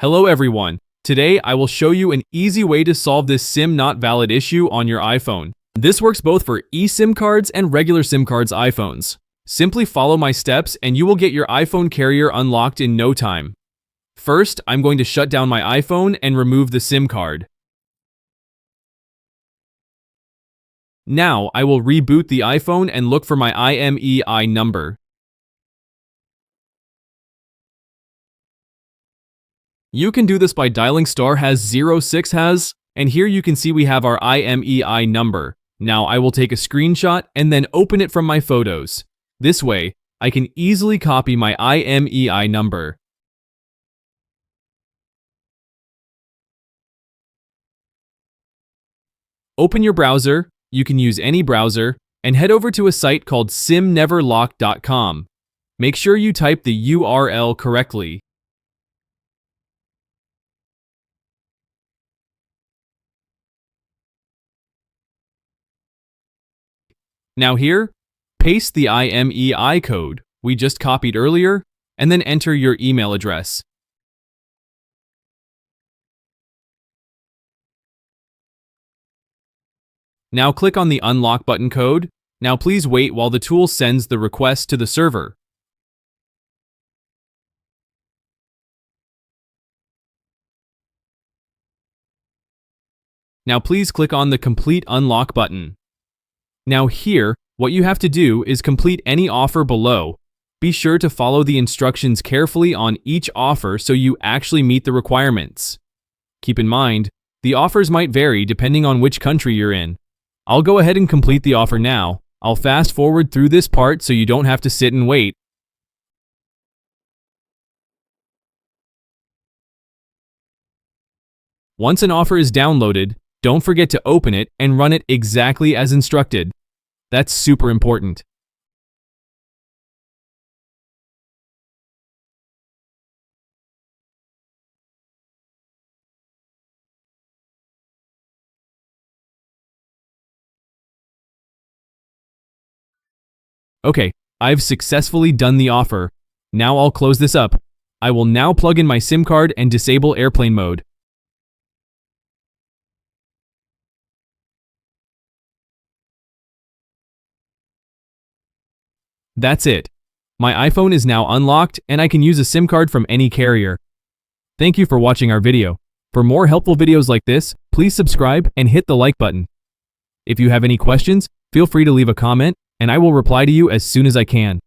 Hello everyone. Today I will show you an easy way to solve this SIM not valid issue on your iPhone. This works both for eSIM cards and regular SIM cards iPhones. Simply follow my steps and you will get your iPhone carrier unlocked in no time. First, I'm going to shut down my iPhone and remove the SIM card. Now I will reboot the iPhone and look for my IMEI number. You can do this by dialing *#06#, and here you can see we have our IMEI number. Now I will take a screenshot and then open it from my photos. This way, I can easily copy my IMEI number. Open your browser, you can use any browser, and head over to a site called simneverlock.com. Make sure you type the URL correctly. Now here, paste the IMEI code we just copied earlier, and then enter your email address. Now click on the Unlock button code. Now please wait while the tool sends the request to the server. Now please click on the Complete Unlock button. Now here, what you have to do is complete any offer below. Be sure to follow the instructions carefully on each offer so you actually meet the requirements. Keep in mind, the offers might vary depending on which country you're in. I'll go ahead and complete the offer now. I'll fast forward through this part so you don't have to sit and wait. Once an offer is downloaded, don't forget to open it and run it exactly as instructed. That's super important. Okay, I've successfully done the offer. Now I'll close this up. I will now plug in my SIM card and disable airplane mode. That's it. My iPhone is now unlocked and I can use a SIM card from any carrier. Thank you for watching our video. For more helpful videos like this, please subscribe and hit the like button. If you have any questions, feel free to leave a comment and I will reply to you as soon as I can.